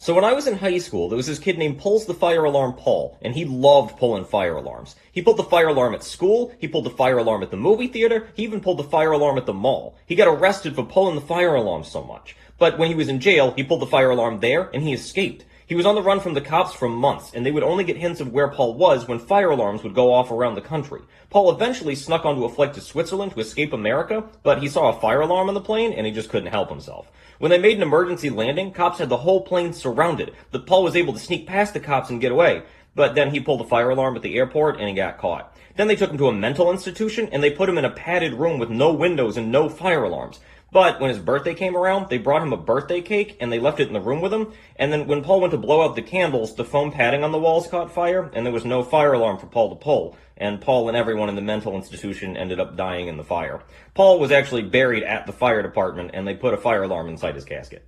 So when I was in high school, there was this kid named Pulls the Fire Alarm Paul, and he loved pulling fire alarms. He pulled the fire alarm at school, he pulled the fire alarm at the movie theater, he even pulled the fire alarm at the mall. He got arrested for pulling the fire alarm so much. But when he was in jail, he pulled the fire alarm there, and he escaped. He was on the run from the cops for months, and they would only get hints of where Paul was when fire alarms would go off around the country. Paul eventually snuck onto a flight to Switzerland to escape America, but he saw a fire alarm on the plane, and he just couldn't help himself. When they made an emergency landing, cops had the whole plane surrounded, but Paul was able to sneak past the cops and get away. But then he pulled a fire alarm at the airport, and he got caught. Then they took him to a mental institution, and they put him in a padded room with no windows and no fire alarms. But when his birthday came around, they brought him a birthday cake, and they left it in the room with him. And then when Paul went to blow out the candles, the foam padding on the walls caught fire, and there was no fire alarm for Paul to pull. And Paul and everyone in the mental institution ended up dying in the fire. Paul was actually buried at the fire department, and they put a fire alarm inside his casket.